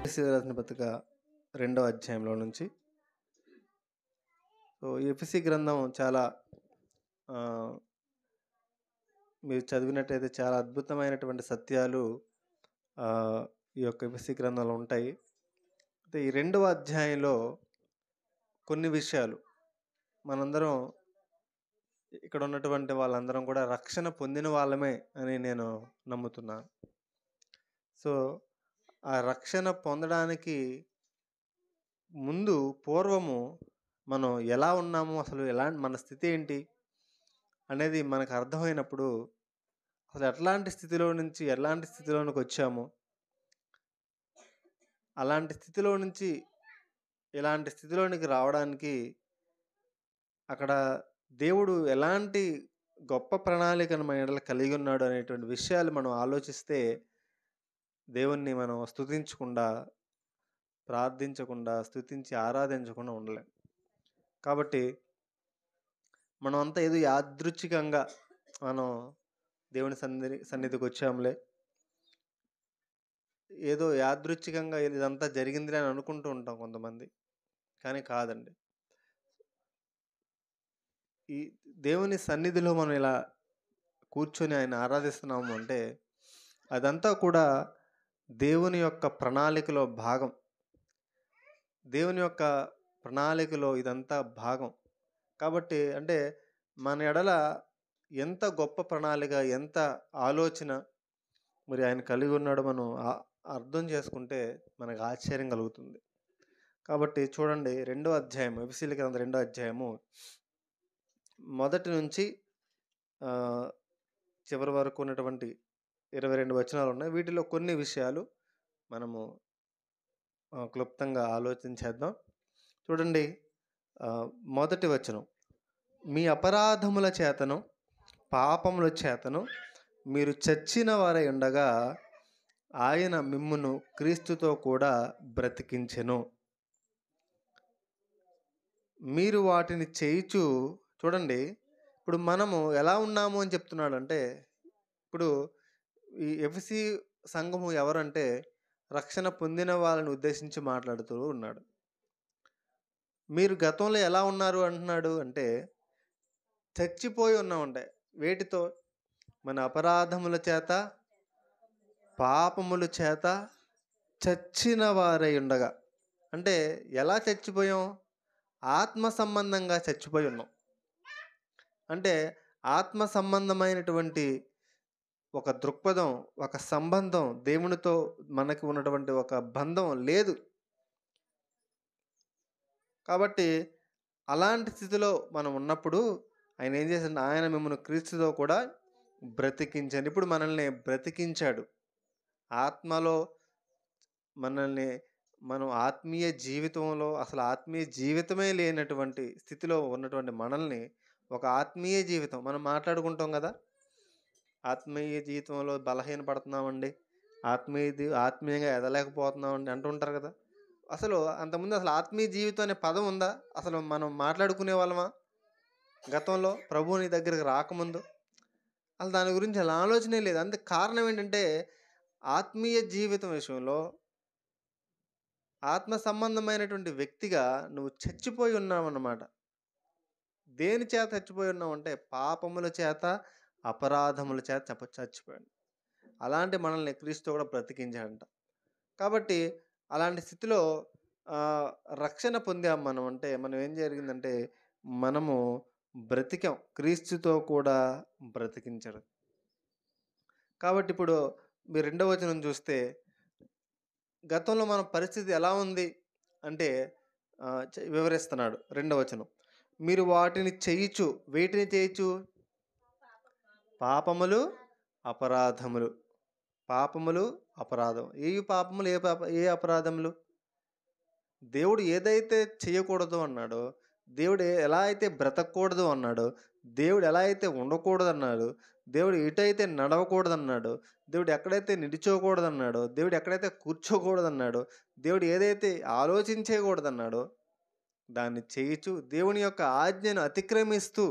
ఎఫెసీయులకు రాసిన పత్రిక 2వ అధ్యాయంలో నుంచి. ఎఫెసీ గ్రంథం చాలా మీరు చదివినట్టయితే చాలా అద్భుతమైనటువంటి సత్యాలు ఈ యొక్క ఎఫెసీ గ్రంథంలో ఉంటాయి. అయితే ఈ 2వ అధ్యాయంలో కొన్ని విషయాలు మనందరం ఇక్కడ ఉన్నటువంటి వాళ్ళందరం కూడా రక్షణ పొందిన వాళ్ళమే అని నేను నమ్ముతున్నాను. సో ఆ రక్షణ పొందడానికి ముందు పూర్వము మనం ఎలా ఉన్నాము, అసలు మన స్థితి ఏంటి అనేది మనకు అర్థమైనప్పుడు అసలు ఎట్లాంటి స్థితిలో నుంచి ఎలాంటి స్థితిలోనికి వచ్చాము, అలాంటి స్థితిలో నుంచి ఇలాంటి స్థితిలోనికి రావడానికి అక్కడ దేవుడు ఎలాంటి గొప్ప ప్రణాళికను మన ఎడల కలిగి ఉన్నాడు అనేటువంటి విషయాలు మనం ఆలోచిస్తే దేవుణ్ణి మనం స్తుతించకుండా, ప్రార్థించకుండా, స్తుతించి ఆరాధించకుండా ఉండలేం. కాబట్టి మనం అంతా ఏదో యాదృచ్ఛికంగా మనం దేవుని సన్నిధికి వచ్చాములే, ఏదో యాదృచ్ఛికంగా ఇదంతా జరిగింది అని అనుకుంటూ ఉంటాం కొంతమంది. కానీ కాదండి. ఈ దేవుని సన్నిధిలో మనం ఇలా కూర్చొని ఆయన ఆరాధిస్తున్నాము అంటే అదంతా కూడా దేవుని యొక్క ప్రణాళికలో భాగం. దేవుని యొక్క ప్రణాళికలో ఇదంతా భాగం. కాబట్టి అంటే మన ఎడల ఎంత గొప్ప ప్రణాళిక, ఎంత ఆలోచన మరి ఆయన కలిగి ఉన్నాడో మనం అర్థం చేసుకుంటే మనకు ఆశ్చర్యం కలుగుతుంది. కాబట్టి చూడండి, 2వ అధ్యాయం ఎఫెసీయులకు 2వ అధ్యాయము 1 నుంచి చివరి వరకు ఉన్నటువంటి 22 వచనాలు ఉన్నాయి. వీటిలో కొన్ని విషయాలు మనము క్లుప్తంగా ఆలోచించేద్దాం. చూడండి, 1వ వచనం, మీ అపరాధముల చేతను పాపముల చేతను మీరు చచ్చిన వారై ఉండగా ఆయన మిమ్మును క్రీస్తుతో కూడా బ్రతికించెను. మీరు వాటిని చేయుచు. చూడండి, ఇప్పుడు మనము ఎలా ఉన్నాము అని చెప్తున్నాడు. అంటే ఇప్పుడు ఈ ఎఫెసీ సంఘము ఎవరంటే రక్షణ పొందిన వాళ్ళని ఉద్దేశించి మాట్లాడుతూ ఉన్నాడు. మీరు గతంలో ఎలా ఉన్నారు అంటున్నాడు అంటే చచ్చిపోయి ఉన్నామంటే వేటితో? మన అపరాధముల చేత పాపముల చేత చచ్చిన వారై ఉండగా. అంటే ఎలా చచ్చిపోయాం? ఆత్మ సంబంధంగా చచ్చిపోయి ఉన్నాం. అంటే ఆత్మ సంబంధమైనటువంటి ఒక దృక్పథం, ఒక సంబంధం, దేవునితో మనకి ఉన్నటువంటి ఒక బంధం లేదు. కాబట్టి అలాంటి స్థితిలో మనం ఉన్నప్పుడు ఆయన ఏం చేశాడు? ఆయన మిమ్మల్ని క్రీస్తుతో కూడా బ్రతికించాడు. ఇప్పుడు మనల్ని బ్రతికించాడు. ఆత్మలో మనల్ని మనం ఆత్మీయ జీవితంలో అసలు ఆత్మీయ జీవితమే లేనటువంటి స్థితిలో ఉన్నటువంటి మనల్ని ఒక ఆత్మీయ జీవితం మనం మాట్లాడుకుంటాం కదా, ఆత్మీయ జీవితంలో బలహీనపడుతున్నామండి, ఆత్మీయంగా ఎదలేకపోతున్నామండి అంటుంటారు కదా. అసలు అంతకుముందు అసలు ఆత్మీయ జీవితం అనే పదం ఉందా? అసలు మనం మాట్లాడుకునే వాళ్ళమా గతంలో ప్రభువుని దగ్గరికి రాకముందు? అసలు దాని గురించి అలా ఆలోచనే లేదు. అందుకు కారణం ఏంటంటే ఆత్మీయ జీవితం విషయంలో ఆత్మ సంబంధమైనటువంటి వ్యక్తిగా నువ్వు చచ్చిపోయి ఉన్నావు అన్నమాట. దేని చేత చచ్చిపోయి ఉన్నావు అంటే పాపముల చేత, అపరాధముల చేత చచ్చిపోయాడు. అలాంటి మనల్ని క్రీస్తు కూడా బ్రతికించాడంట. కాబట్టి అలాంటి స్థితిలో రక్షణ పొందాం మనం. అంటే మనం ఏం జరిగిందంటే మనము బ్రతికాం, క్రీస్తుతో కూడా బ్రతికించాడు. కాబట్టి ఇప్పుడు మీరు 2వ వచనం చూస్తే గతంలో మన పరిస్థితి ఎలా ఉంది అంటే వివరిస్తున్నాడు. 2వ వచనం, మీరు వాటిని చేయుచు. వేటిని చేయుచు? పాపములు, అపరాధములు. పాపములు, అపరాధం. ఏ పాపములు, ఏ అపరాధములు? దేవుడు ఏదైతే చేయకూడదు అన్నాడో, దేవుడు ఎలా అయితే బ్రతకూడదు అన్నాడో, దేవుడు ఎలా అయితే ఉండకూడదు అన్నాడు, దేవుడు ఎటైతే నడవకూడదు అన్నాడు, దేవుడు ఎక్కడైతే నిలిచోకూడదు అన్నాడో, దేవుడు ఎక్కడైతే కూర్చోకూడదు అన్నాడో, దేవుడు ఏదైతే ఆలోచించకూడదు అన్నాడో దాన్ని చేయుచు దేవుని యొక్క ఆజ్ఞను అతిక్రమిస్తూ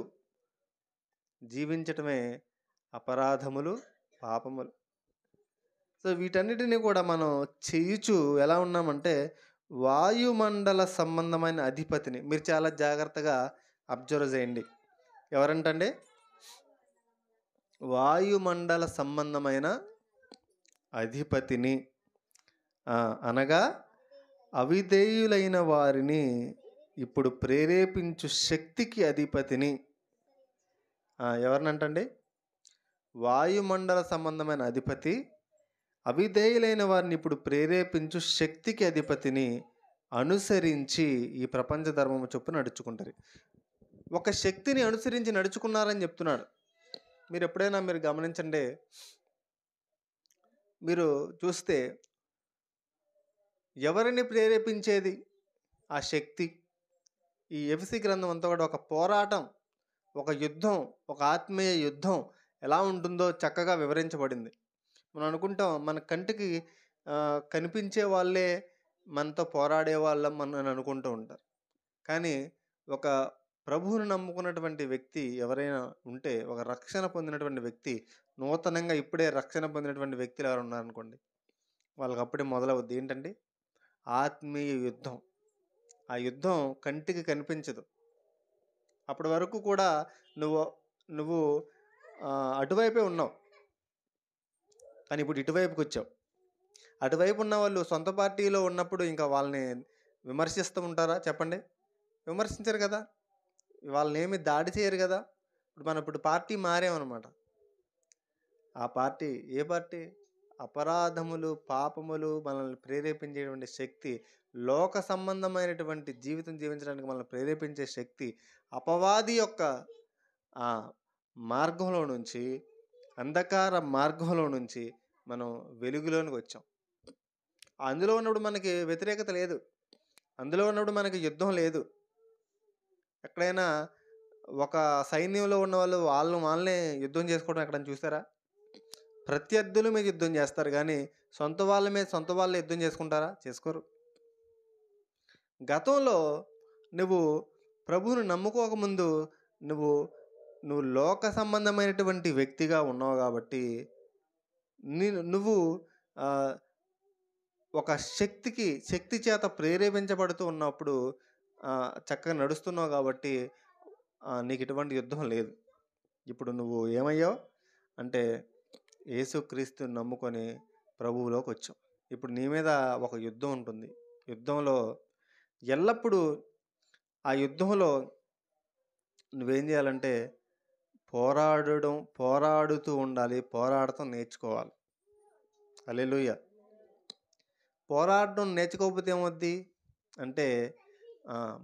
జీవించటమే అపరాధములు, పాపములు. సో వీటన్నిటిని కూడా మనం చేయుచు ఎలా ఉన్నామంటే వాయుమండల సంబంధమైన అధిపతిని. మీరు చాలా జాగ్రత్తగా అబ్జర్వ్ చేయండి. ఎవరంటండి? వాయుమండల సంబంధమైన అధిపతిని. అనగా అవిధేయులైన వారిని ఇప్పుడు ప్రేరేపించు శక్తికి అధిపతిని. ఎవరినంటండి? వాయుమండల సంబంధమైన అధిపతి అవిధేయులైన వారిని ఇప్పుడు ప్రేరేపించు శక్తికి అధిపతిని అనుసరించి ఈ ప్రపంచ ధర్మము చొప్పున నడుచుకుంటారు. ఒక శక్తిని అనుసరించి నడుచుకున్నారని చెప్తున్నాడు. మీరు ఎప్పుడైనా మీరు గమనించండి, మీరు చూస్తే ఎవరిని ప్రేరేపించేది ఆ శక్తి? ఈ ఎఫెసీ గ్రంథం అంతా కూడా ఒక పోరాటం, ఒక యుద్ధం, ఒక ఆత్మీయ యుద్ధం ఎలా ఉంటుందో చక్కగా వివరించబడింది. మనం అనుకుంటాం మన కంటికి కనిపించే వాళ్ళే మనతో పోరాడే వాళ్ళం అని అనుకుంటూ ఉంటారు. కానీ ఒక ప్రభువును నమ్ముకున్నటువంటి వ్యక్తి ఎవరైనా ఉంటే, ఒక రక్షణ పొందినటువంటి వ్యక్తి, నూతనంగా ఇప్పుడే రక్షణ పొందినటువంటి వ్యక్తులు ఎవరు ఉన్నారనుకోండి, వాళ్ళకి అప్పుడే మొదలవుద్ది ఏంటండి? ఆత్మీయ యుద్ధం. ఆ యుద్ధం కంటికి కనిపించదు. అప్పటి వరకు కూడా నువ్వు అటువైపే ఉన్నావు, కానీ ఇప్పుడు ఇటువైపుకి వచ్చావు. అటువైపు ఉన్న వాళ్ళు సొంత పార్టీలో ఉన్నప్పుడు ఇంకా వాళ్ళని విమర్శిస్తూ ఉంటారా? చెప్పండి. విమర్శించరు కదా, వాళ్ళని ఏమి దాడి చేయరు కదా. ఇప్పుడు పార్టీ మారామన్నమాట. ఆ పార్టీ ఏ పార్టీ? అపరాధములు, పాపములు మనల్ని ప్రేరేపించేటువంటి శక్తి, లోక సంబంధమైనటువంటి జీవితం జీవించడానికి మనల్ని ప్రేరేపించే శక్తి, అపవాది యొక్క మార్గంలో నుంచి, అంధకార మార్గంలో నుంచి మనం వెలుగులోనికి వచ్చాం. అందులో ఉన్నప్పుడు మనకి వ్యతిరేకత లేదు, అందులో ఉన్నప్పుడు మనకి యుద్ధం లేదు. ఎక్కడైనా ఒక సైన్యంలో ఉన్న వాళ్ళు వాళ్ళనే యుద్ధం చేసుకోవడం ఎక్కడైనా చూసారా? ప్రత్యర్థుల మీద యుద్ధం చేస్తారు, కానీ సొంత వాళ్ళ మీద సొంత వాళ్ళు యుద్ధం చేసుకుంటారా? చేసుకోరు. గతంలో నువ్వు ప్రభువును నమ్ముకోకముందు నువ్వు లోక సంబంధమైనటువంటి వ్యక్తిగా ఉన్నావు కాబట్టి నువ్వు ఒక శక్తి చేత ప్రేరేపించబడుతూ ఉన్నప్పుడు చక్కగా నడుస్తున్నావు కాబట్టి నీకు ఎటువంటి యుద్ధం లేదు. ఇప్పుడు నువ్వు ఏమయ్యావు అంటే యేసుక్రీస్తుని నమ్ముకొని ప్రభువులోకి వచ్చావు. ఇప్పుడు నీ మీద ఒక యుద్ధం ఉంటుంది. యుద్ధంలో ఎల్లప్పుడూ ఆ యుద్ధంలో నువ్వేం చేయాలంటే పోరాడుతూ ఉండాలి, పోరాడటం నేర్చుకోవాలి. హల్లెలూయా. పోరాడడం నేర్చుకోకపోతే ఏమవుద్ది అంటే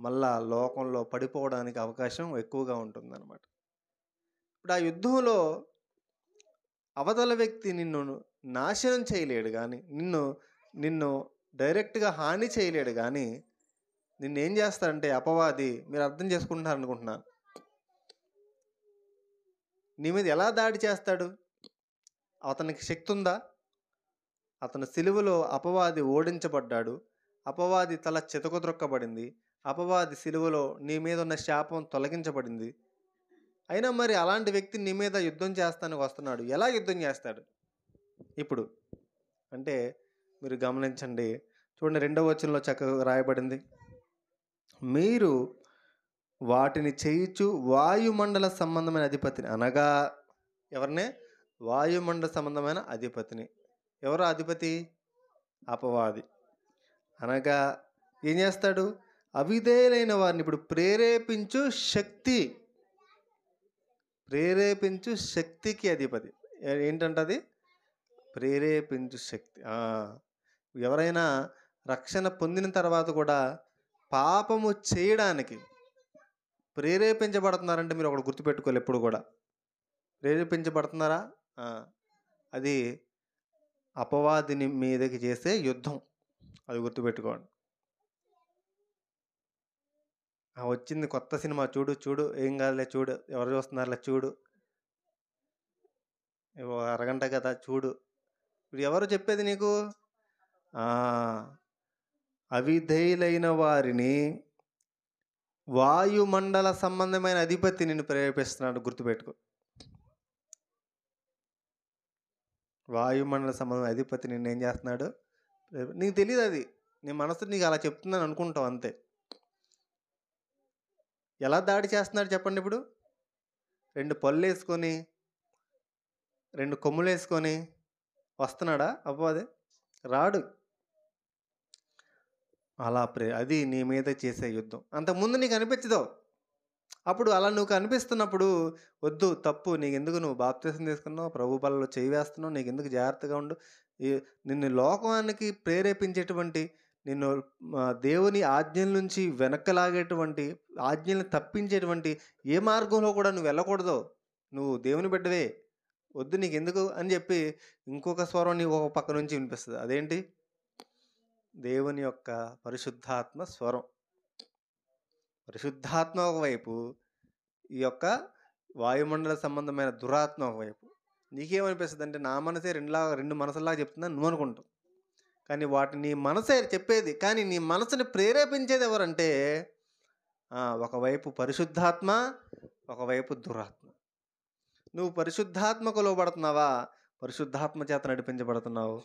మళ్ళా లోకంలో పడిపోవడానికి అవకాశం ఎక్కువగా ఉంటుందన్నమాట. ఇప్పుడు ఆ యుద్ధంలో అవతల వ్యక్తి నిన్ను నాశనం చేయలేడు, కానీ నిన్ను డైరెక్ట్గా హాని చేయలేడు, కానీ నిన్నేం చేస్తాడంటే అపవాది, మీరు అర్థం చేసుకుంటున్నారు అనుకుంటున్నాను, నీ మీద ఎలా దాడి చేస్తాడు? అతనికి శక్తి ఉందా? అతను సిలువలో అపవాది ఓడించబడ్డాడు, అపవాది తల చితకుద్రొక్కబడింది, అపవాది సిలువలో నీ మీద ఉన్న శాపం తొలగించబడింది. అయినా మరి అలాంటి వ్యక్తి నీ మీద యుద్ధం చేస్తానికి వస్తున్నాడు. ఎలా యుద్ధం చేస్తాడు ఇప్పుడు అంటే మీరు గమనించండి. చూడండి, 2వ వచనంలో చక్కగా రాయబడింది, మీరు వాటిని చేయుచు వాయుమండల సంబంధమైన అధిపతిని. అనగా ఎవరినే? వాయుమండల సంబంధమైన అధిపతిని. ఎవరు అధిపతి? అపవాది. అనగా ఏం చేస్తాడు? అవిధేయులైన వారిని ఇప్పుడు ప్రేరేపించు శక్తికి అధిపతి. ఏంటంటది? ప్రేరేపించు శక్తి. ఎవరైనా రక్షణ పొందిన తర్వాత కూడా పాపము చేయడానికి ప్రేరేపించబడుతున్నారంటే మీరు ఒకటి గుర్తుపెట్టుకోవాలి. ఎప్పుడు కూడా ప్రేరేపించబడుతున్నారా? అది అపవాదిని మీదకి చేసే యుద్ధం, అది గుర్తుపెట్టుకోండి. వచ్చింది కొత్త సినిమా, చూడు ఏం కాదులే, చూడు ఎవరు చూస్తున్నారులే, చూడు అరగంట కదా, చూడు. ఇప్పుడు ఎవరు చెప్పేది నీకు? అవిధేయులైన వారిని వాయుమండల సంబంధమైన అధిపతి నిన్ను ప్రేరేపిస్తున్నాడు, గుర్తుపెట్టుకో. వాయుమండల సంబంధం అధిపతి నిన్నేం చేస్తున్నాడు? నీకు తెలియదు అది. నీ మనసు నీకు అలా చెప్తుందని అనుకుంటావు అంతే. ఎలా దాడి చేస్తున్నాడు చెప్పండి ఇప్పుడు? 2 పళ్ళేసుకొని 2 కొమ్ములేసుకొని వస్తున్నాడా అపవాది? రాడు. అలా అది నీ మీద చేసే యుద్ధం. అంతకుముందు నీకు అనిపించదు. అప్పుడు అలా నువ్వు కనిపిస్తున్నప్పుడు వద్దు, తప్పు, నీకెందుకు, నువ్వు బాప్తిసం తీసుకున్నావు, ప్రభు బలలో చేయి వేస్తున్నావు, నీకెందుకు, జాగ్రత్తగా ఉండు. నిన్ను లోకానికి ప్రేరేపించేటువంటి, నిన్ను దేవుని ఆజ్ఞల నుంచి వెనక్కలాగేటువంటి, ఆజ్ఞలను తప్పించేటువంటి ఏ మార్గంలో కూడా నువ్వు వెళ్ళకూడదు. నువ్వు దేవుని బిడ్డవే, వద్దు నీకెందుకు అని చెప్పి ఇంకొక స్వరం నీకు ఒక పక్క నుంచి వినిపిస్తుంది. అదేంటి? దేవుని యొక్క పరిశుద్ధాత్మ స్వరం. పరిశుద్ధాత్మ ఒకవైపు, ఈ యొక్క వాయుమండల సంబంధమైన దురాత్మ ఒకవైపు. నీకేమనిపిస్తుంది అంటే, నా మనసే రెండు మనసులాగా చెప్తుందని నువ్వు అనుకుంటావు. కానీ వాటి నీ మనసే చెప్పేది. కానీ నీ మనసుని ప్రేరేపించేది ఎవరంటే, ఒకవైపు పరిశుద్ధాత్మ, ఒకవైపు దురాత్మ. నువ్వు పరిశుద్ధాత్మకు లోబడుతున్నావా? పరిశుద్ధాత్మ చేత నడిపించబడుతున్నావు.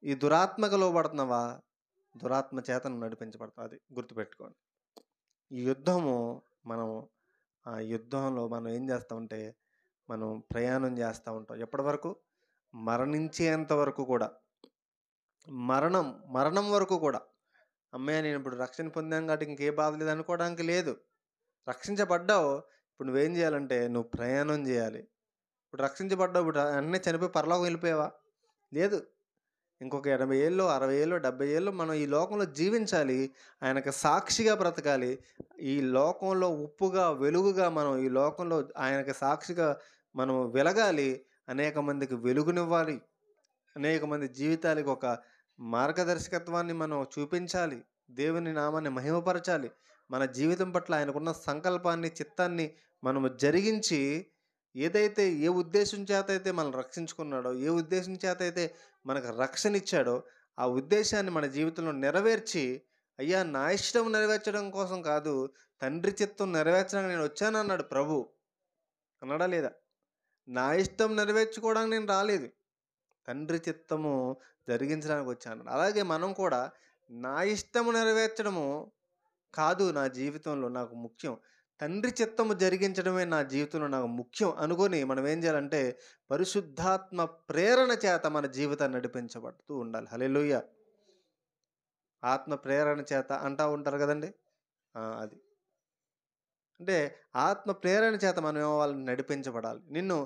ఈ దురాత్మకు లోబడుతున్నావా? దురాత్మ చేత నడిపించబడతావు. అది గుర్తుపెట్టుకోండి. ఈ యుద్ధము ఆ యుద్ధంలో మనం ఏం చేస్తామంటే, మనం ప్రయాణం చేస్తూ ఉంటాం. ఎప్పటి వరకు? మరణించేంత వరకు కూడా. మరణం వరకు కూడా. అమ్మయ్య, నేను ఇప్పుడు రక్షణ పొందాను కాబట్టి ఇంకే బాధ లేదు అనుకోవడానికి లేదు. రక్షించబడ్డావు. ఇప్పుడు నువ్వేం చేయాలంటే, నువ్వు ప్రయాణం చేయాలి. ఇప్పుడు రక్షించబడ్డావు, ఇప్పుడు అన్నీ చనిపోయి పరలోకం వెళ్ళిపోయావా? లేదు. ఇంకొక 80 ఏళ్ళు, 60 ఏళ్ళు, 70 ఏళ్ళు మనం ఈ లోకంలో జీవించాలి. ఆయనకు సాక్షిగా బ్రతకాలి. ఈ లోకంలో ఉప్పుగా, వెలుగుగా మనం ఈ లోకంలో ఆయనకు సాక్షిగా మనం వెలగాలి. అనేక మందికి వెలుగునివ్వాలి. అనేక మంది జీవితాలకు ఒక మార్గదర్శకత్వాన్ని మనం చూపించాలి. దేవుని నామాన్ని మహిమపరచాలి. మన జీవితం పట్ల ఆయనకున్న సంకల్పాన్ని, చిత్తాన్ని మనము జరిగించి, ఏ ఉద్దేశం చేత అయితే మనం రక్షించుకున్నాడో, ఏ ఉద్దేశం చేత అయితే మనకు రక్షణ ఇచ్చాడో, ఆ ఉద్దేశాన్ని మన జీవితంలో నెరవేర్చి, అయ్యా నా ఇష్టం నెరవేర్చడం కోసం కాదు, తండ్రి చిత్తం నెరవేర్చడానికి నేను వచ్చానన్నాడు ప్రభు. అన్నాడా లేదా? నా ఇష్టం నెరవేర్చుకోవడానికి నేను రాలేదు, తండ్రి చిత్తము జరిగించడానికి వచ్చాను. అలాగే మనం కూడా నా ఇష్టము నెరవేర్చడము కాదు నా జీవితంలో నాకు ముఖ్యం, తండ్రి చిత్తము జరిగించడమే నా జీవితంలో నాకు ముఖ్యం అనుకొని మనం ఏం చేయాలంటే, పరిశుద్ధాత్మ ప్రేరణ చేత మన జీవితాన్ని నడిపించబడుతూ ఉండాలి. హల్లెలూయా. ఆత్మ ప్రేరణ చేత అంటూ ఉంటారు కదండి. అది అంటే ఆత్మ ప్రేరణ చేత మనం వాళ్ళని నడిపించబడాలి. నిన్ను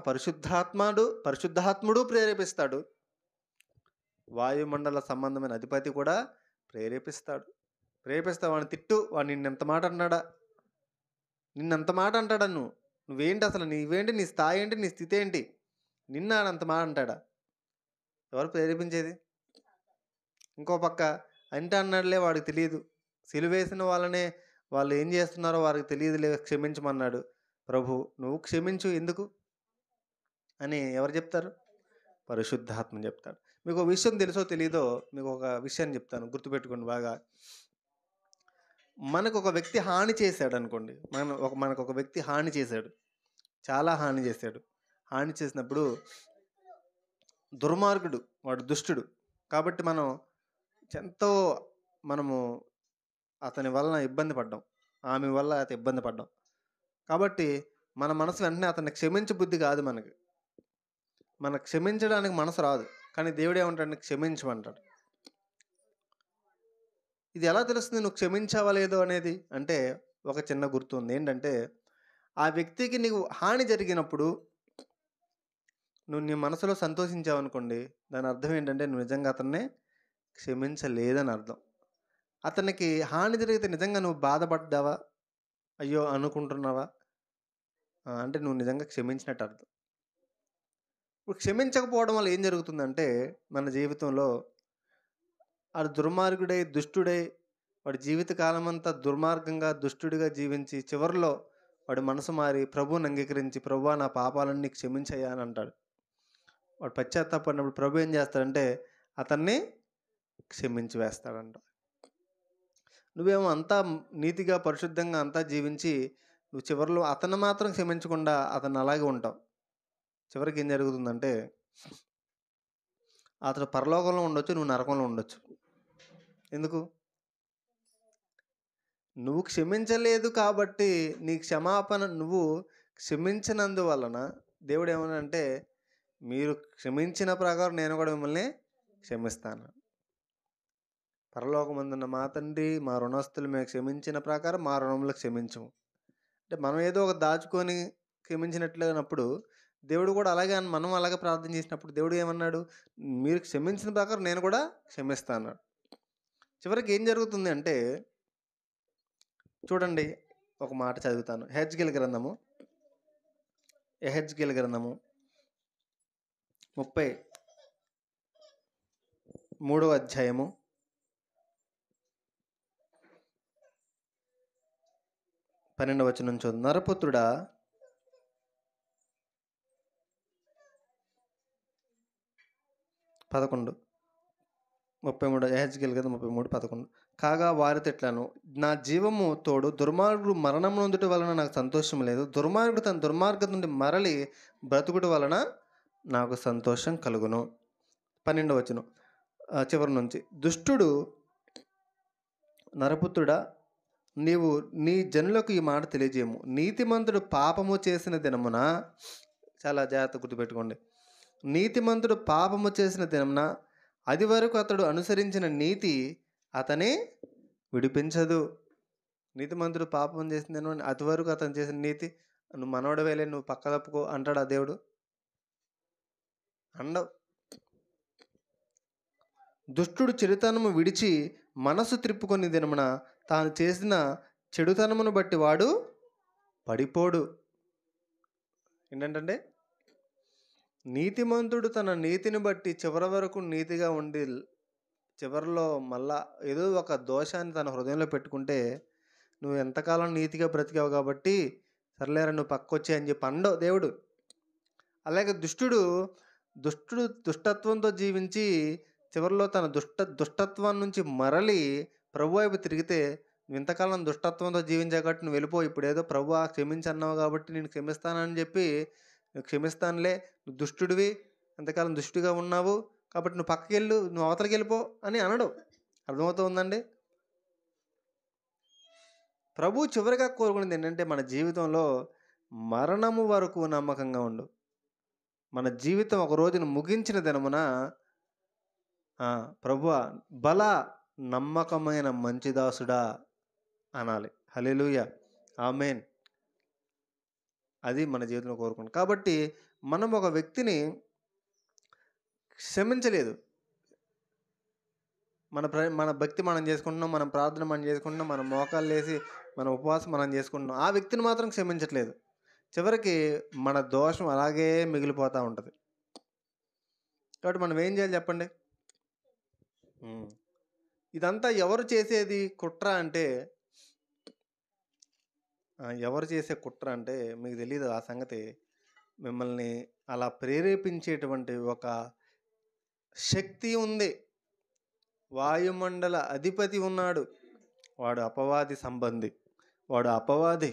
పరిశుద్ధాత్ముడు ప్రేరేపిస్తాడు. వాయుమండల సంబంధమైన అధిపతి కూడా ప్రేరేపిస్తాడు. వాడిని తిట్టు, వాడు నిన్నెంత మాట అంటాడా? నువ్వేంటి అసలు, నీవేంటి, నీ స్థాయి ఏంటి, నీ స్థితి ఏంటి, నిన్నాడంత మాట అంటాడా? ఎవరు ప్రేరేపించేది? ఇంకో పక్క అంటే అన్నాడులే, వాడికి తెలియదు, సిలువేసిన వాళ్ళనే వాళ్ళు ఏం చేస్తున్నారో వారికి తెలియదులే, క్షమించమన్నాడు ప్రభు, నువ్వు క్షమించు ఎందుకు అని ఎవరు చెప్తారు? పరిశుద్ధాత్మ చెప్తాడు. మీకు ఒక విషయం తెలుసో తెలీదో, మీకు ఒక విషయాన్ని చెప్తాను, గుర్తుపెట్టుకోండి బాగా. మనకు ఒక వ్యక్తి హాని చేశాడు అనుకోండి. మనకు ఒక వ్యక్తి హాని చేశాడు, చాలా హాని చేశాడు. హాని చేసినప్పుడు దుర్మార్గుడు, వాడు దుష్టుడు కాబట్టి మనము అతని వలన ఇబ్బంది పడ్డాం, ఆమె వల్ల అతను ఇబ్బంది పడ్డాం. కాబట్టి మన మనసు వెంటనే అతన్ని క్షమించే బుద్ధి కాదు మనకు క్షమించడానికి మనసు రాదు. కానీ దేవుడు ఏమంటాడు? క్షమించమంటాడు. ఇది ఎలా తెలుస్తుంది నువ్వు క్షమించావా లేదో అనేది? అంటే ఒక చిన్న గుర్తు ఉంది. ఏంటంటే, ఆ వ్యక్తికి నీకు హాని జరిగినప్పుడు నువ్వు నీ మనసులో సంతోషించావు అనుకోండి, దాని అర్థం ఏంటంటే నువ్వు నిజంగా అతన్ని క్షమించలేదని అర్థం. అతనికి హాని జరిగితే నిజంగా నువ్వు బాధపడ్డావా, అయ్యో అనుకుంటున్నావా అంటే నువ్వు నిజంగా క్షమించినట్టు అర్థం. ఇప్పుడు క్షమించకపోవడం వల్ల ఏం జరుగుతుందంటే, మన జీవితంలో వాడు దుర్మార్గుడై, దుష్టుడై, వాడి జీవితకాలం అంతా దుర్మార్గంగా, దుష్టుడిగా జీవించి చివరిలో వాడి మనసు మారి ప్రభువుని అంగీకరించి, ప్రభువా నా పాపాలన్నీ క్షమించయ్యా అని అంటాడు. వాడు పశ్చాత్తాపడినప్పుడు ప్రభు ఏం చేస్తాడంటే అతన్ని క్షమించి వేస్తాడంట. నువ్వేమో అంతా నీతిగా, పరిశుద్ధంగా అంతా జీవించి నువ్వు చివరిలో అతను మాత్రం క్షమించకుండా అతను అలాగే ఉంటావు. చివరికి ఏం జరుగుతుందంటే, అతడు పరలోకంలో ఉండొచ్చు, నువ్వు నరకంలో ఉండొచ్చు. ఎందుకు? నువ్వు క్షమించలేదు కాబట్టి నీ క్షమాపణ నువ్వు క్షమించినందువలన దేవుడు ఏమనంటే, మీరు క్షమించిన ప్రకారం నేను కూడా మిమ్మల్ని క్షమిస్తాను. పరలోకమందున్న మా తండ్రి మా రుణస్తులు మేము క్షమించిన ప్రకారం మా రుణములు క్షమించము. అంటే మనం ఏదో ఒక దాచుకొని క్షమించినట్లయినప్పుడు దేవుడు కూడా అలాగే మనం అలాగే ప్రార్థన చేసినప్పుడు దేవుడు ఏమన్నాడు? మీరు క్షమించిన ప్రకారం నేను కూడా క్షమిస్తాను. చివరికి ఏం జరుగుతుంది అంటే, చూడండి ఒక మాట చదువుతాను. ఎహెజ్కేలు గ్రంథము 33వ అధ్యాయము 12వ వచనం చూద్దాం. నరపుత్రుడా, 33 ఎహెజ్కేలు గ్రంథం 33:11. కాగా వారితో ఇట్లను, నా జీవము తోడు దుర్మార్గుడు మరణం నొందుట వలన నాకు సంతోషం లేదు, దుర్మార్గుడు తన దుర్మార్గం నుండి మరలి బ్రతుకుట వలన నాకు సంతోషం కలుగును. 12వ వచనం చివరి నుంచి, దుష్టుడు నరపుత్రుడా, నీవు నీ జనులకు ఈ మాట తెలియజేయము, నీతిమంతుడు పాపము చేసిన దినమున, చాలా జాగ్రత్త గుర్తుపెట్టుకోండి, నీతిమంతుడు పాపము చేసిన దినమున అది వరకు అతడు అనుసరించిన నీతి అతనే విడిపించదు. నీతిమంతుడు పాపం చేసిన దినమున అది వరకు అతను చేసిన నీతి, నువ్వు మనవడవేలే, నువ్వు పక్క తప్పుకో అంటాడా దేవుడు? అండవు. దుష్టుడు చెడుతనము విడిచి మనసు త్రిప్పుకొని దినమున తాను చేసిన చెడుతనమును బట్టి వాడు పడిపోడు. ఏంటంటే, నీతిమంతుడు తన నీతిని బట్టి చివరి వరకు నీతిగా ఉండి చివరిలో మళ్ళా ఏదో ఒక దోషాన్ని తన హృదయంలో పెట్టుకుంటే, నువ్వు ఎంతకాలం నీతిగా బ్రతికావు కాబట్టి సర్లేరా నువ్వు పక్కొచ్చే అని చెప్పి అండవు దేవుడు. అలాగే దుష్టుడు దుష్టత్వంతో జీవించి చివరిలో తన దుష్టత్వం నుంచి మరలి ప్రభు వైపు తిరిగితే, నువ్వు ఇంతకాలం దుష్టత్వంతో జీవించా కాబట్టి నువ్వు వెళ్ళిపో, ఇప్పుడు ఏదో ప్రభు క్షమించన్నావు కాబట్టి నేను క్షమిస్తానని చెప్పి, నువ్వు క్షమిస్తానులే, నువ్వు దుష్టుడివి, ఎంతకాలం దుష్టుగా ఉన్నావు కాబట్టి నువ్వు పక్కకి వెళ్ళు, నువ్వు అవతలకి వెళ్ళిపో అని అనడు. అర్థమవుతుందండి? ప్రభు చివరిగా కోరుకునేది ఏంటంటే, మన జీవితంలో మరణము వరకు నమ్మకంగా ఉండు. మన జీవితం ఒక రోజును ముగించిన దినమున, ప్రభువా బల నమ్మకమైన మంచి దాసుడా అనాలి. హల్లెలూయా, ఆమేన్. అది మన జీవితంలో కోరుకుంటాం. కాబట్టి మనం ఒక వ్యక్తిని క్షమించలేదు, మన భక్తి మనం చేసుకుంటున్నాం, మన ప్రార్థన మనం చేసుకుంటున్నాం, మన మోకాళ్ళు వేసి మన ఉపవాసం మనం చేసుకుంటున్నాం, ఆ వ్యక్తిని మాత్రం క్షమించట్లేదు. చివరికి మన దోషం అలాగే మిగిలిపోతూ ఉంటుంది. కాబట్టి మనం ఏం చేయాలి చెప్పండి? ఇదంతా ఎవరు చేసేది కుట్ర అంటే, ఎవరు చేసే కుట్ర అంటే మీకు తెలియదు ఆ సంగతి. మిమ్మల్ని అలా ప్రేరేపించేటువంటి ఒక శక్తి ఉంది. వాయుమండల అధిపతి ఉన్నాడు, వాడు అపవాది సంబంధి, వాడు అపవాది.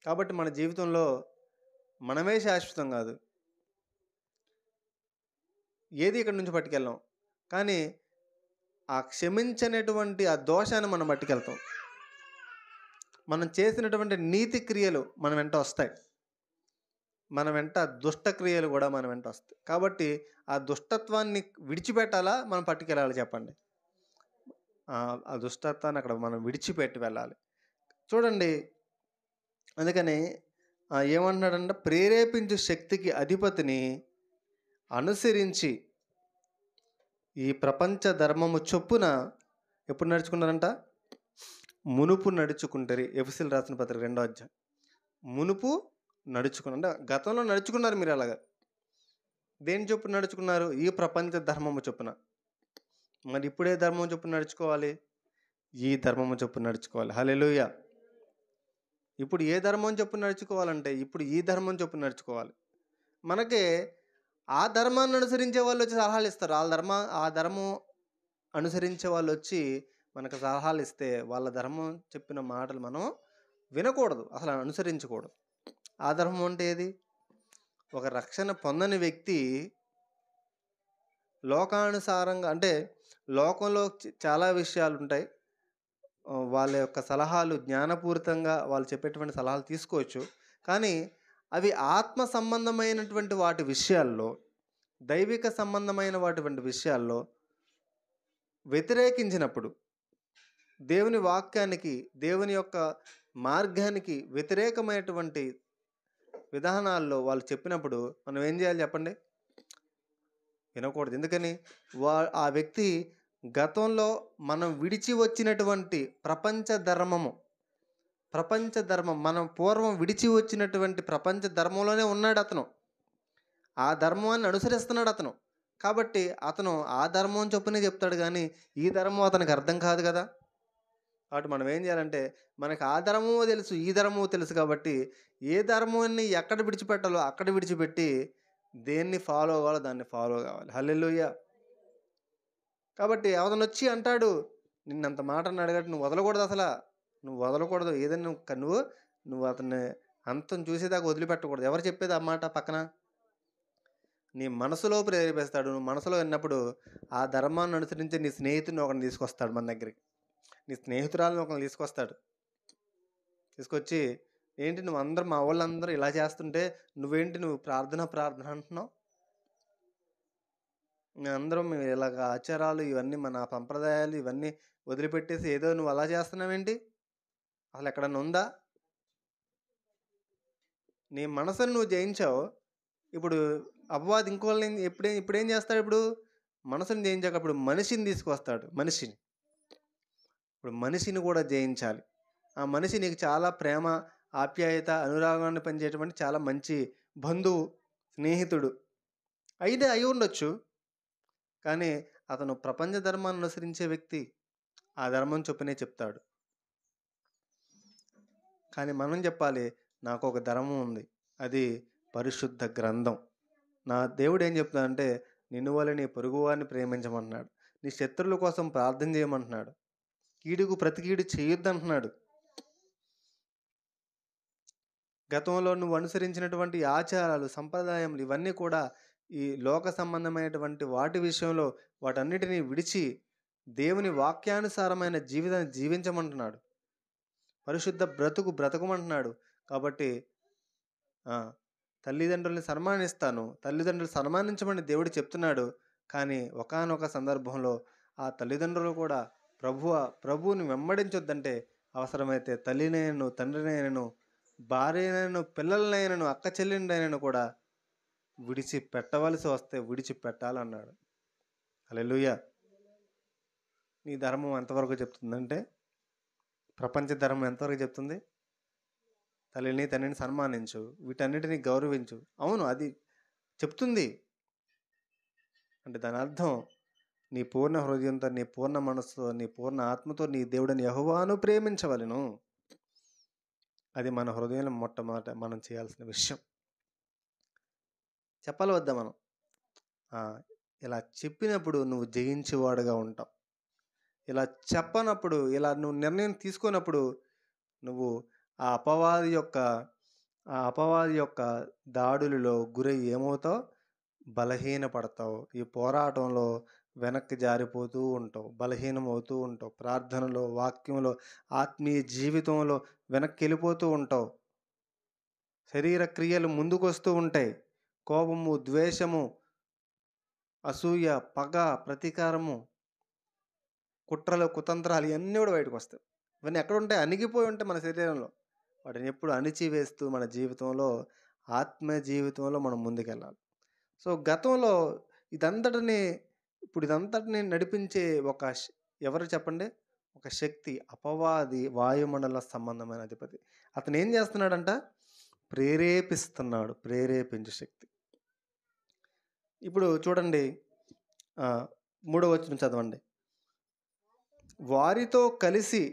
కాబట్టి మన జీవితంలో మనమే శాశ్వతం కాదు, ఏది ఇక్కడి నుంచి పట్టుకెళ్ళాం, కానీ ఆ క్షమించనటువంటి ఆ దోషాన్ని మనం పట్టుకెళ్తాం. మనం చేసినటువంటి నీతి క్రియలు మన వెంట వస్తాయి, మన వెంట దుష్ట క్రియలు కూడా మన వెంట వస్తాయి. కాబట్టి ఆ దుష్టత్వాన్ని విడిచిపెట్టాలా, మనం పట్టుకెళ్ళాలి చెప్పండి? ఆ దుష్టత్వాన్ని అక్కడ మనం విడిచిపెట్టి వెళ్ళాలి. చూడండి, అందుకని ఏమంటున్నాడంటే, ప్రేరేపించు శక్తికి అధిపతిని అనుసరించి ఈ ప్రపంచ ధర్మము చొప్పున ఎప్పుడు నడుచుకున్నారంట? మునుపు నడుచుకుంటారు. ఎఫెసీయులకు రాసిన పత్రిక 2వ అధ్యాయం. మునుపు నడుచుకున్నారు అంటే గతంలో నడుచుకున్నారు మీరు. అలాగా దేని చొప్పున నడుచుకున్నారు? ఈ ప్రపంచ ధర్మము చొప్పున. మరి ఇప్పుడే ధర్మం చొప్పున నడుచుకోవాలి, ఈ ధర్మము చొప్పున నడుచుకోవాలి. హల్లెలూయా. ఇప్పుడు ఏ ధర్మం చొప్పున నడుచుకోవాలంటే, ఇప్పుడు ఈ ధర్మం చొప్పున నడుచుకోవాలి. మనకి ఆ ధర్మాన్ని అనుసరించే వాళ్ళు వచ్చి సలహాలు ఇస్తారు. ఆ ధర్మం అనుసరించే వాళ్ళు వచ్చి మనకు సలహాలు ఇస్తే, వాళ్ళ ధర్మం చెప్పిన మాటలు మనం వినకూడదు, అసలు అనుసరించకూడదు. ఆ ధర్మం అంటే ఏది? ఒక రక్షణ పొందని వ్యక్తి లోకానుసారంగా అంటే లోకంలో చాలా విషయాలుంటాయి. వాళ్ళ యొక్క సలహాలు జ్ఞానపూరితంగా వాళ్ళు చెప్పేటువంటి సలహాలు తీసుకోవచ్చు. కానీ అవి ఆత్మ సంబంధమైనటువంటి వాటి విషయాల్లో, దైవిక సంబంధమైన వాటివంటి విషయాల్లో వ్యతిరేకించినప్పుడు, దేవుని వాక్యానికి, దేవుని యొక్క మార్గానికి వ్యతిరేకమైనటువంటి విధానాల్లో వాళ్ళు చెప్పినప్పుడు మనం ఏం చేయాలి చెప్పండి? వినకూడదు. ఎందుకని? ఆ వ్యక్తి గతంలో మనం విడిచి వచ్చినటువంటి ప్రపంచ ధర్మం మనం పూర్వం విడిచి వచ్చినటువంటి ప్రపంచ ధర్మంలోనే ఉన్నాడు అతను. ఆ ధర్మాన్ని అనుసరిస్తున్నాడు అతను. కాబట్టి అతను ఆ ధర్మం చొప్పునే చెప్తాడు కానీ ఈ ధర్మం అతనికి అర్థం కాదు కదా. కాబట్టి మనం ఏం చేయాలంటే, మనకు ఆ ధర్మము తెలుసు, ఈ ధర్మము తెలుసు కాబట్టి ఏ ధర్మాన్ని ఎక్కడ విడిచిపెట్టాలో అక్కడ విడిచిపెట్టి దేన్ని ఫాలో అవ్వాలో దాన్ని ఫాలో కావాలి. హల్లెలూయా. కాబట్టి అతనొచ్చి అంటాడు, నిన్నంత మాట అన్నాడు కాబట్టి నువ్వు వదలకూడదు, నువ్వు వదలకూడదు. ఏదైనా నువ్వు అతన్ని అంతం చూసేదాకా వదిలిపెట్టకూడదు. ఎవరు చెప్పేది ఆ మాట పక్కన? నీ మనసులో ప్రేరేపిస్తాడు. నువ్వు మనసులో విన్నప్పుడు ఆ ధర్మాన్ని అనుసరించి నీ స్నేహితుడిని ఒకరిని తీసుకొస్తాడు మన దగ్గరికి. నీ స్నేహితురాలను ఒకరిని తీసుకొచ్చి, ఏంటి నువ్వు మా వాళ్ళందరూ ఇలా చేస్తుంటే నువ్వేంటి నువ్వు ప్రార్థన అంటున్నావు? మేమందరం ఇలాగ ఆచారాలు ఇవన్నీ మన సంప్రదాయాలు ఇవన్నీ వదిలిపెట్టేసి ఏదో నువ్వు అలా చేస్తున్నావేంటి? అసలు ఎక్కడన్నా ఉందా? నీ మనసును నువ్వు జయించావు. ఇప్పుడు అపవాది ఇంకోళ్ళని ఇప్పుడేం చేస్తాడు? ఇప్పుడు మనసుని జయించాక అప్పుడు మనిషిని తీసుకొస్తాడు. ఇప్పుడు మనిషిని కూడా జయించాలి. ఆ మనిషి నీకు చాలా ప్రేమ, ఆప్యాయత, అనురాగాన్ని పెంచేటువంటి చాలా మంచి బంధువు, స్నేహితుడు అయి ఉండొచ్చు. కానీ అతను ప్రపంచ ధర్మాన్ని అనుసరించే వ్యక్తి. ఆ ధర్మం చొప్పునే చెప్తాడు. కానీ మనం చెప్పాలి, నాకు ఒక ధర్మం ఉంది, అది పరిశుద్ధ గ్రంథం. నా దేవుడు ఏం చెప్తాడంటే, నిన్ను వలె నీ పొరుగువారిని ప్రేమించమంటున్నాడు. నీ శత్రువుల కోసం ప్రార్థన చేయమంటున్నాడు. కీడుకు ప్రతి కీడు చేయొద్దంటున్నాడు. గతంలో నువ్వు అనుసరించినటువంటి ఆచారాలు, సంప్రదాయములు ఇవన్నీ కూడా ఈ లోక సంబంధమైనటువంటి వాటి విషయంలో వాటన్నిటినీ విడిచి దేవుని వాక్యానుసారమైన జీవితాన్ని జీవించమంటున్నాడు. పరిశుద్ధ బ్రతుకుమంటున్నాడు. కాబట్టి తల్లిదండ్రుల్ని సన్మానిస్తాను, తల్లిదండ్రులు సన్మానించమని దేవుడు చెప్తున్నాడు. కానీ ఒకానొక సందర్భంలో ఆ తల్లిదండ్రులు కూడా ప్రభువుని వెంబడించొద్దంటే, అవసరమైతే తల్లినైనను, తండ్రినైనను, భార్యనైనను, పిల్లలనైనను, అక్క చెల్లెండైనను కూడా విడిచిపెట్టవలసి వస్తే విడిచిపెట్టాలన్నాడు. హల్లెలూయా. నీ ధర్మం ఎంతవరకు చెప్తుందంటే, ప్రపంచ ధర్మం ఎంతవరకు చెప్తుంది? తల్లిని తండ్రిని సన్మానించు, వీటన్నిటిని గౌరవించు. అవును, అది చెప్తుంది. అంటే దాని అర్థం, నీ పూర్ణ హృదయంతో, నీ పూర్ణ మనస్సుతో, నీ పూర్ణ ఆత్మతో నీ దేవుడిని యెహోవాను ప్రేమించవలెను. అది మన హృదయంలో మొట్టమొదట మనం చేయాల్సిన విషయం. చెప్పాలి వద్దా మనం? ఇలా చెప్పినప్పుడు నువ్వు జయించేవాడుగా ఉంటావు. ఇలా చెప్పనప్పుడు, ఇలా నువ్వు నిర్ణయం తీసుకున్నప్పుడు నువ్వు ఆ అపవాది యొక్క దాడులలో గురై ఏమవుతావు? బలహీనపడతావు. ఈ పోరాటంలో వెనక్కి జారిపోతూ ఉంటావు, బలహీనమవుతూ ఉంటావు. ప్రార్థనలో, వాక్యంలో, ఆత్మీయ జీవితంలో వెనక్కి వెళ్ళిపోతూ ఉంటావు. శరీర క్రియలు ముందుకొస్తూ ఉంటాయి. కోపము, ద్వేషము, అసూయ, పగ, ప్రతీకారము, కుట్రలు, కుతంత్రాలు ఇవన్నీ కూడా బయటకు వస్తాయి. ఇవన్నీ ఎక్కడ ఉంటాయి? అణిగిపోయి ఉంటాయి మన శరీరంలో. వాటిని ఎప్పుడు అణిచివేస్తూ మన జీవితంలో, ఆత్మ జీవితంలో మనం ముందుకెళ్ళాలి. సో గతంలో ఇదంతటిని నడిపించే ఎవరు చెప్పండి? ఒక శక్తి, అపవాది, వాయుమండల సంబంధమైన అధిపతి. అతను ఏం చేస్తున్నాడంట? ప్రేరేపించే శక్తి. ఇప్పుడు చూడండి, 3వ వచనం చదవండి. వారితో కలిసి,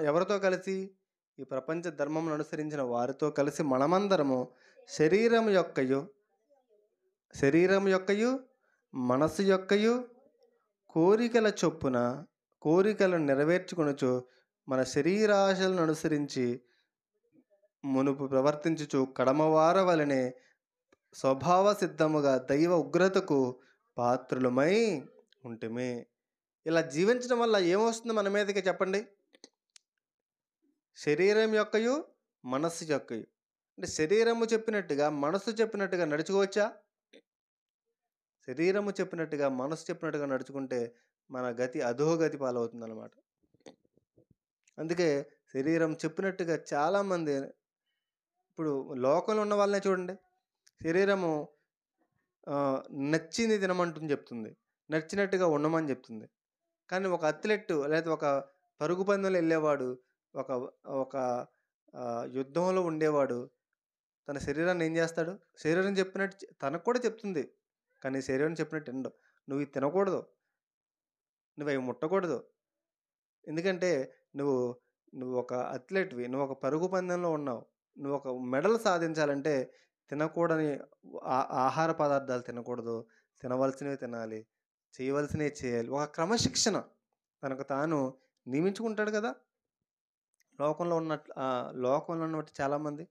ఎవరితో కలిసి? ఈ ప్రపంచ ధర్మమును అనుసరించిన వారితో కలిసి మనమందరము శరీరం యొక్కయు మనసు యొక్కయు కోరికల చొప్పున కోరికలను నెరవేర్చుకొనుచు మన శరీరాశలను అనుసరించి మునుపు ప్రవర్తించుచు కడమవార వలనే స్వభావ సిద్ధముగా దైవ ఉగ్రతకు పాత్రులమై ఉంటుమే. ఇలా జీవించడం వల్ల ఏమొస్తుంది మన మీదకి చెప్పండి? శరీరం యొక్కయు మనస్సు యొక్కయు. అంటే శరీరము చెప్పినట్టుగా మనస్సు చెప్పినట్టుగా నడుచుకోవచ్చా? శరీరము చెప్పినట్టుగా మనస్సు చెప్పినట్టుగా నడుచుకుంటే మన గతి అధోగతి పాలవుతుందన్నమాట. అందుకే శరీరం చెప్పినట్టుగా చాలామంది ఇప్పుడు లోకంలో ఉన్న వాళ్ళనే చూడండి. శరీరము నచ్చింది తినమంటుంది చెప్తుంది, నచ్చినట్టుగా ఉండమని చెప్తుంది. కానీ ఒక అథ్లెట్ లేదా ఒక పరుగు పందెంలో వెళ్ళేవాడు, ఒక ఒక యుద్ధంలో ఉండేవాడు తన శరీరాన్ని ఏం చేస్తాడు? శరీరం చెప్పినట్టు తనకు కూడా చెప్తుంది, కానీ శరీరం చెప్పినట్టు వినడు. నువ్వు ఇది తినకూడదు, నువ్వు అవి ముట్టకూడదు. ఎందుకంటే నువ్వు నువ్వు ఒక అథ్లెట్వి, నువ్వు ఒక పరుగు పందెంలో ఉన్నావు. నువ్వు ఒక మెడల్ సాధించాలంటే తినకూడని ఆహార పదార్థాలు తినకూడదు, తినవలసినవి తినాలి, చేయవలసినవి చేయాలి. ఒక క్రమశిక్షణ తనకు తాను నియమించుకుంటాడు కదా లోకంలో ఉన్నట్టు చాలామంది.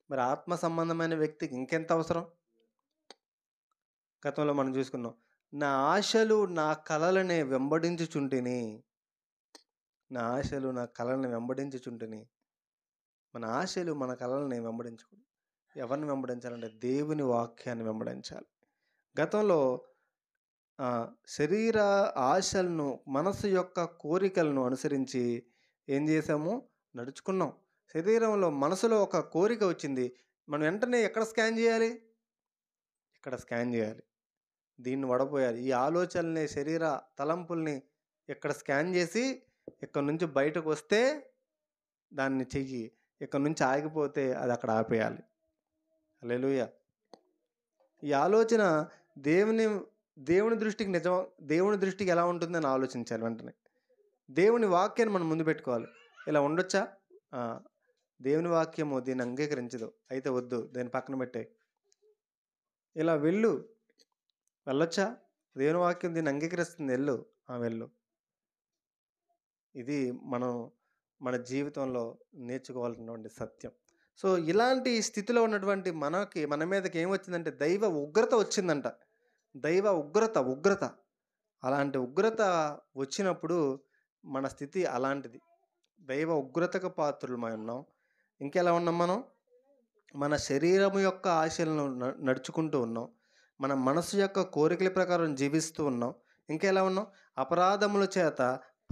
మరి ఆత్మ సంబంధమైన వ్యక్తికి ఇంకెంత అవసరం? గతంలో మనం చూసుకున్నాం, నా ఆశలు నా కలలనే వెంబడించుచుంటిని, నా ఆశలు నా కళలను వెంబడించుచుంటిని. మన ఆశలు మన కళలని వెంబడించకూడదు. ఎవరిని వెంబడించాలంటే దేవుని వాక్యాన్ని వెంబడించాలి. గతంలో శరీర ఆశలను, మనసు యొక్క కోరికలను అనుసరించి ఏం చేసాము? నడుచుకున్నాం. శరీరంలో మనసులో ఒక కోరిక వచ్చింది, మనం వెంటనే ఎక్కడ స్కాన్ చేయాలి? ఇక్కడ స్కాన్ చేయాలి, దీన్ని వడపోయాలి. ఈ ఆలోచనల్ని, శరీర తలంపుల్ని ఇక్కడ స్కాన్ చేసి ఇక్కడ నుంచి బయటకు వస్తే దాన్ని చెయ్యి, ఇక్కడ నుంచి ఆగిపోతే అది అక్కడ ఆపేయాలి. హల్లెలూయా. ఈ ఆలోచన దేవుని దృష్టికి నిజం, దేవుని దృష్టికి ఎలా ఉంటుందని ఆలోచించాలి. వెంటనే దేవుని వాక్యాన్ని మనం ముందు పెట్టుకోవాలి. ఇలా ఉండొచ్చా? దేవుని వాక్యము దీన్ని అంగీకరించదు, అయితే వద్దు, దీన్ని పక్కన పెట్టే. ఇలా వెళ్ళొచ్చా? దేవుని వాక్యం దీన్ని అంగీకరిస్తుంది, వెళ్ళు. ఇది మన జీవితంలో నేర్చుకోవాల్సినటువంటి సత్యం. సో ఇలాంటి స్థితిలో ఉన్నటువంటి మన మీదకి ఏమొచ్చిందంటే దైవ ఉగ్రత వచ్చిందంట. దైవ ఉగ్రత. అలాంటి ఉగ్రత వచ్చినప్పుడు మన స్థితి అలాంటిది. దైవ ఉగ్రతకు పాత్రులమై ఉన్నాం. ఇంకెలా ఉన్నాం మనం? మన శరీరము యొక్క ఆశలను నడుచుకుంటూ ఉన్నాం, మన మనసు యొక్క కోరికల ప్రకారం జీవిస్తూ ఉన్నాం. ఇంకెలా ఉన్నాం? అపరాధముల చేత,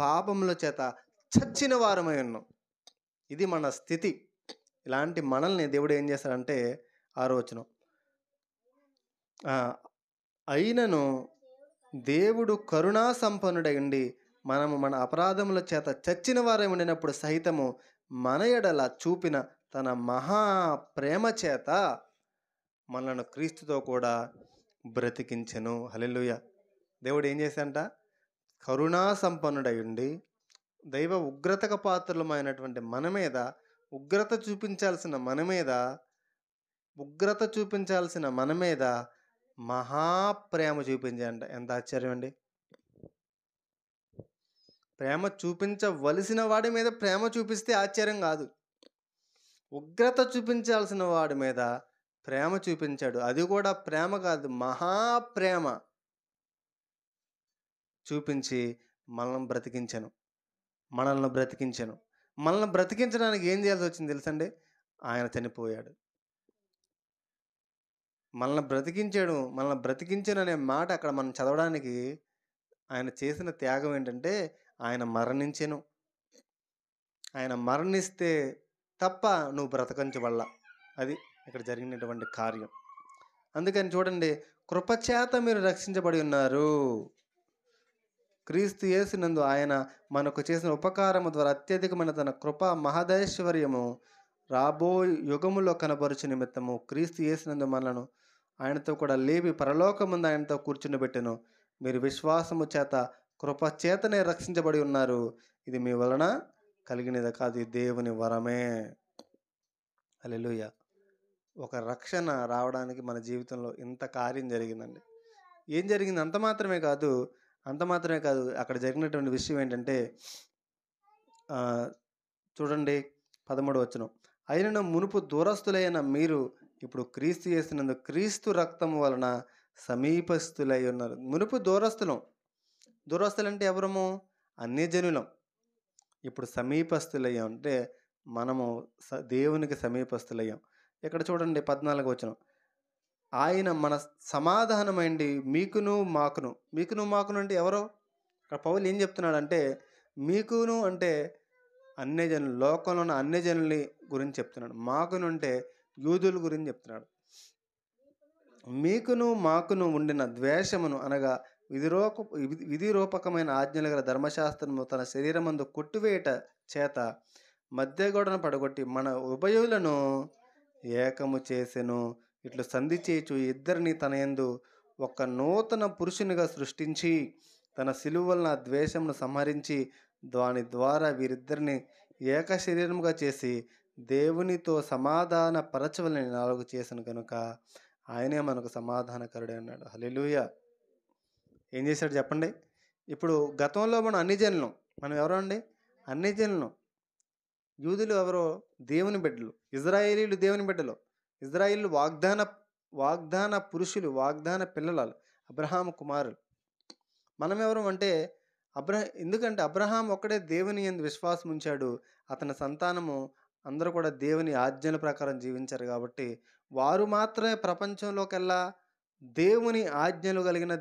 పాపముల చేత చచ్చిన వారమై ఉన్నాం. ఇది మన స్థితి. ఇలాంటి మనల్ని దేవుడు ఏం చేస్తాడంటే 6వ వచనం, అయినను దేవుడు కరుణా సంపన్నుడై ఉండి మనము మన అపరాధముల చేత చచ్చిన వారై ఉండినప్పుడు సహితము మన ఎడల చూపిన తన మహా ప్రేమ చేత మనలను క్రీస్తుతో కూడా బ్రతికించెను. హల్లెలూయా. దేవుడు ఏం చేశాడంట? కరుణా సంపన్నుడై ఉండి దైవ ఉగ్రతకు పాత్రలమైనటువంటి మన మీద ఉగ్రత చూపించాల్సిన మన మీద మహాప్రేమ చూపించాడంట. ఎంత ఆశ్చర్యం అండి! ప్రేమ చూపించవలసిన వాడి మీద ప్రేమ చూపిస్తే ఆశ్చర్యం కాదు, ఉగ్రత చూపించాల్సిన వాడి మీద ప్రేమ చూపించాడు. అది కూడా ప్రేమ కాదు, మహాప్రేమ చూపించి మనల్ని బ్రతికించాను. మనల్ని బ్రతికించడానికి ఏం చేయాల్సి వచ్చింది తెలుసండి? ఆయన చనిపోయాడు, మనల్ని బ్రతికించాను అనే మాట అక్కడ మనం చదవడానికి ఆయన చేసిన త్యాగం ఏంటంటే ఆయన మరణించెను. ఆయన మరణిస్తే తప్ప నువ్వు బ్రతకించబడలా. అది ఇక్కడ జరిగినటువంటి కార్యం. అందుకని చూడండి, కృపచేత మీరు రక్షించబడి ఉన్నారు. క్రీస్తు యేసునందు ఆయన మనకు చేసిన ఉపకారము ద్వారా అత్యధికమైన తన కృప మహదైశ్వర్యము రాబో యుగములో కనబరుచు నిమిత్తము క్రీస్తు యేసునందు మనలను ఆయనతో కూడా లేపి పరలోకముందు ఆయనతో కూర్చుండబెట్టెను. మీరు విశ్వాసము చేత కృప చేతనే రక్షించబడి ఉన్నారు. ఇది మీ వలన కలిగినది కాదు, ఇది దేవుని వరమే. హల్లెలూయా. ఒక రక్షణ రావడానికి మన జీవితంలో ఇంత కార్యం జరిగిందండి. ఏం జరిగింది? అంత మాత్రమే కాదు అక్కడ జరిగినటువంటి విషయం ఏంటంటే చూడండి 13వ వచనం, అయినను మునుపు దూరస్తులైన మీరు ఇప్పుడు క్రీస్తు యేసునందు క్రీస్తు రక్తము వలన సమీపస్తులై ఉన్నారు. మునుపు దూరస్తులం. దూరస్తులంటే ఎవరము? అన్యజనులం. ఇప్పుడు సమీపస్తులయ్యాం. అంటే మనము దేవునికి సమీపస్తులయ్యాం. ఇక్కడ చూడండి 14వ వచనం. ఆయన మన సమాధానమైండి మీకును మాకును. మీకును మాకును అంటే ఎవరో? ఇక్కడ పౌలు ఏం చెప్తున్నాడంటే మీకును అంటే అన్యజనులు, లోకంలో ఉన్న అన్యజనుల్ని గురించి చెప్తున్నాడు. మాకును అంటే యూదుల గురించి చెప్తున్నాడు. మీకును మాకును ఉండిన ద్వేషమును అనగా విధిరూపకమైన ఆజ్ఞలు గల ధర్మశాస్త్రము తన శరీరమందు కొట్టివేయట చేత మధ్యగోడను పడగొట్టి మన ఉభయులను ఏకము చేసెను. ఇట్లు సంధి చేయుచు ఇద్దరిని తన యందు ఒక నూతన పురుషునిగా సృష్టించి తన సిలువ వలన ద్వేషమును సంహరించి దాని ద్వారా వీరిద్దరిని ఏక శరీరముగా చేసి దేవునితో సమాధాన పరచవలని నాలుగు చేసిన కనుక ఆయనే మనకు సమాధానకరుడే అన్నాడు. హల్లెలూయా. ఏం చేశాడు చెప్పండి? ఇప్పుడు గతంలో మనం అన్ని జనులం. మనం ఎవరో అండి? అన్ని జనులం. యూదులు ఎవరో? దేవుని బిడ్డలు. ఇజ్రాయేలీలు దేవుని బిడ్డలు. ఇజ్రాయేలు వాగ్దాన పురుషులు, వాగ్దాన పిల్లలు, అబ్రహాము కుమారులు. మనం ఎవరు అంటే ఎందుకంటే అబ్రహాం ఒక్కడే దేవుని యందు విశ్వాసం ఉంచాడు. అతని సంతానము అందరూ కూడా దేవుని ఆజ్ఞల ప్రకారం జీవించారు కాబట్టి వారు మాత్రమే ప్రపంచంలోకెల్లా దేవుని ఆజ్ఞలు కలిగిన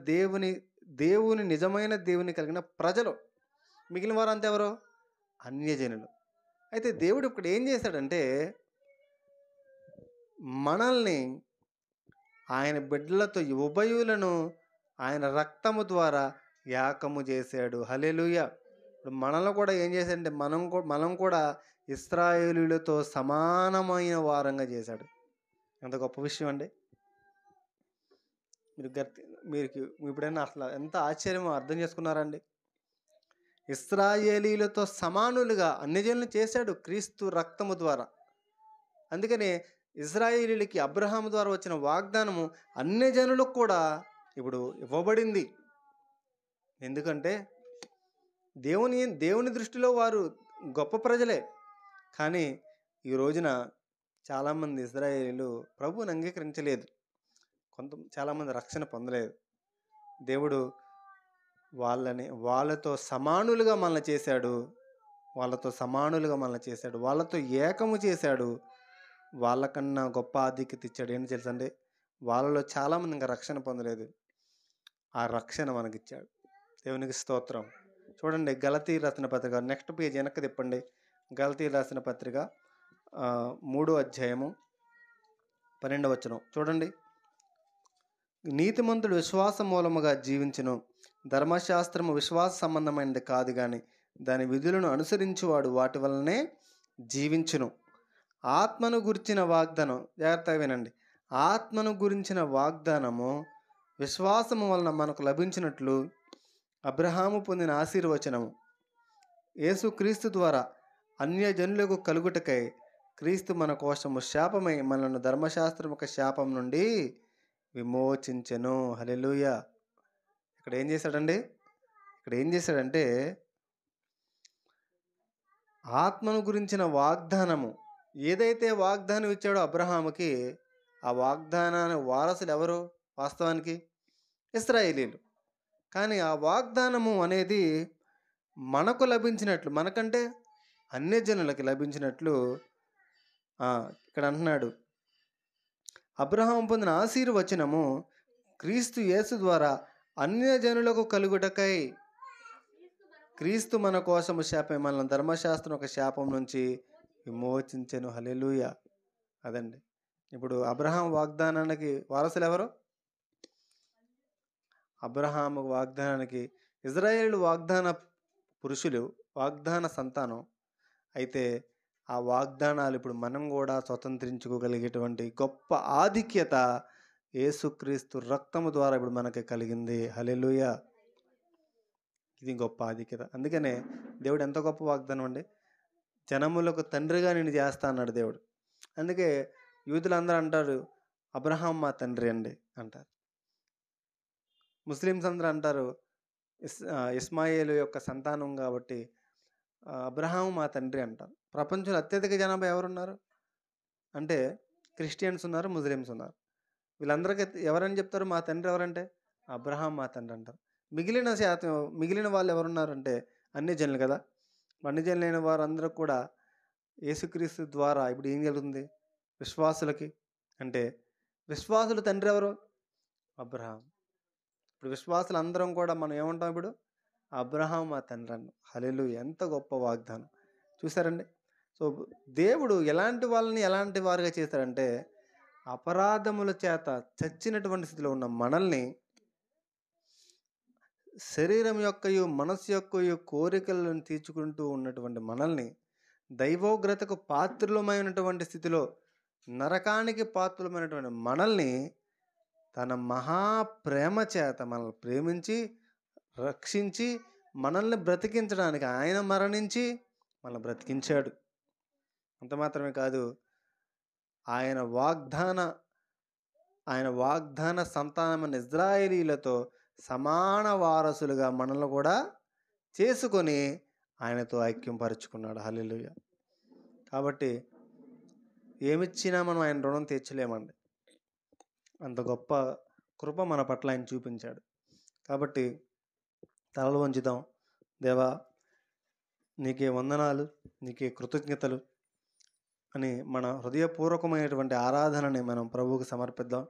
దేవుని నిజమైన దేవుని కలిగిన ప్రజలు. మిగిలిన వారంతా ఎవరు? అన్యజనులు. అయితే దేవుడు ఇప్పుడు ఏం చేశాడంటే మనల్ని ఆయన బిడ్డలతో ఉభయులను ఆయన రక్తము ద్వారా ఏకము చేశాడు. హల్లెలూయా. ఇప్పుడు మనల్ని కూడా ఏం చేశాడంటే మనం కూడా ఇశ్రాయేలీయులతో సమానమైన వారంగా చేశాడు. ఎంత గొప్ప విషయం అండి. మీరు ఇప్పుడైనా అసలు ఎంత ఆశ్చర్యమో అర్థం చేసుకున్నారండి. ఇశ్రాయేలీయులతో సమానులుగా అన్యజనులను చేశాడు క్రీస్తు రక్తము ద్వారా. అందుకని ఇశ్రాయేలీయులకి అబ్రహాము ద్వారా వచ్చిన వాగ్దానము అన్యజనులకు కూడా ఇప్పుడు ఇవ్వబడింది. ఎందుకంటే దేవుని దృష్టిలో వారు గొప్ప ప్రజలే. కానీ ఈ రోజున చాలామంది ఇశ్రాయేలీయులు ప్రభువుని అంగీకరించలేదు. చాలామంది రక్షణ పొందలేదు. దేవుడు వాళ్ళతో సమానులుగా మనల్ని చేశాడు. వాళ్ళతో ఏకము చేశాడు. వాళ్ళకన్నా గొప్ప ఆధిక్యత ఇచ్చాడు. ఏంటి తెలుసండి? వాళ్ళలో చాలామంది ఇంకా రక్షణ పొందలేదు. ఆ రక్షణ మనకిచ్చాడు. దేవునికి స్తోత్రం. చూడండి గలతీ రాసిన పత్రిక, నెక్స్ట్ పేజ్ వెనక్కి తిప్పండి. గలతీ రాసిన పత్రిక 3వ అధ్యాయము 12వ వచనం చూడండి. నీతిమంతుడు విశ్వాస మూలముగా జీవించును. ధర్మశాస్త్రము విశ్వాస సంబంధమైనది కాదు కానీ దాని విధులను అనుసరించువాడు వాటి వలనే జీవించును. ఆత్మను గురించిన వాగ్దానం, జాగ్రత్తగా వినండి. ఆత్మను గురించిన వాగ్దానము విశ్వాసము వలన మనకు లభించినట్లు అబ్రహాము పొందిన ఆశీర్వచనము యేసుక్రీస్తు ద్వారా అన్యజనులకు కలుగుటకై క్రీస్తు మన కోసము శాపమై మనను ధర్మశాస్త్రం యొక్క శాపం నుండి విమోచించెను. హల్లెలూయా. ఇక్కడ ఏం చేశాడంటే ఆత్మను గురించిన వాగ్దానము, ఏదైతే వాగ్దానం ఇచ్చాడో అబ్రహాముకి, ఆ వాగ్దానాన్ని వారసులు ఎవరు? వాస్తవానికి ఇశ్రాయేలీయులు. కానీ ఆ వాగ్దానము అనేది మనకు లభించినట్లు, మనకంటే అన్యజనులకి లభించినట్లు ఇక్కడ అంటున్నాడు. అబ్రహాము పొందిన ఆశీర్వచనము క్రీస్తు యేసు ద్వారా అన్యజనులకు కలుగుటకై క్రీస్తు మన కోసము శాపం మనల్ని ధర్మశాస్త్రం ఒక శాపం నుంచి విమోచించెను. హల్లెలూయా. అదండి. ఇప్పుడు అబ్రహాం వాగ్దానానికి వారసులు ఎవరు? అబ్రహాము వాగ్దానానికి ఇజ్రాయేలు వాగ్దాన పురుషులు, వాగ్దాన సంతానం. అయితే ఆ వాగ్దానాలు ఇప్పుడు మనం కూడా స్వతంత్రించుకోగలిగేటువంటి గొప్ప ఆధిక్యత యేసుక్రీస్తు రక్తము ద్వారా ఇప్పుడు మనకి కలిగింది. హల్లెలూయా. ఇది గొప్ప ఆధిక్యత. అందుకనే దేవుడు ఎంత గొప్ప వాగ్దానం అండి. జనములకు తండ్రిగా నేను చేస్తా అన్నాడు దేవుడు. అందుకే యూదులందరూ అంటారు అబ్రహాం మా తండ్రి అండి అంటారు. ముస్లిమ్స్ అందరూ అంటారు ఇస్మాయిలు యొక్క సంతానం కాబట్టి అబ్రహాం మా తండ్రి అంటారు. ప్రపంచంలో అత్యధిక జనాభా ఎవరున్నారు అంటే క్రిస్టియన్స్ ఉన్నారు, ముస్లిమ్స్ ఉన్నారు. వీళ్ళందరికీ ఎవరని చెప్తారు? మా తండ్రి ఎవరంటే అబ్రహాం మా తండ్రి అంటారు. మిగిలిన వాళ్ళు ఎవరున్నారంటే అన్ని జనులు కదా. అన్ని జనులైన వారందరూ కూడా యేసుక్రీస్తు ద్వారా ఇప్పుడు ఏం జరుగుతుంది? విశ్వాసులకి అంటే విశ్వాసుల తండ్రి ఎవరు? అబ్రహాం. ఇప్పుడు విశ్వాసులు అందరం కూడా మనం ఏమంటాం ఇప్పుడు? అబ్రహాం మా తండ్రి అన్నాం. హల్లెలూయా! ఎంత గొప్ప వాగ్దానం చూసారండి. సో దేవుడు ఎలాంటి వాళ్ళని ఎలాంటి వారుగా చేశాడంటే అపరాధముల చేత చచ్చినటువంటి స్థితిలో ఉన్న మనల్ని శరీరం యొక్కయు మనస్సు యొక్కయు కోరికలను తీర్చుకుంటూ ఉన్నటువంటి మనల్ని దైవోగ్రతకు పాత్రులమైనటువంటి స్థితిలో నరకానికి పాత్రులమైనటువంటి మనల్ని తన మహాప్రేమ చేత మనల్ని ప్రేమించి రక్షించి మనల్ని బ్రతికించడానికి ఆయన మరణించి మనల్ని బ్రతికించాడు. అంత మాత్రమే కాదు, ఆయన వాగ్దాన సంతానమైన ఇజ్రాయేలీలతో సమాన వారసులుగా మనల్ని కూడా చేసుకొని ఆయనతో ఐక్యంపరుచుకున్నాడు. హల్లెలూయా! కాబట్టి ఏమిచ్చినా మనం ఆయన రుణం తీర్చలేమండి. అంత గొప్ప కృప మన పట్ల ఆయన చూపించాడు. కాబట్టి తలలు వంచుదాం. దేవా, నీకే వందనాలు, నీకే కృతజ్ఞతలు అని మన హృదయపూర్వకమైనటువంటి ఆరాధనని మనం ప్రభువుకు సమర్పిద్దాం.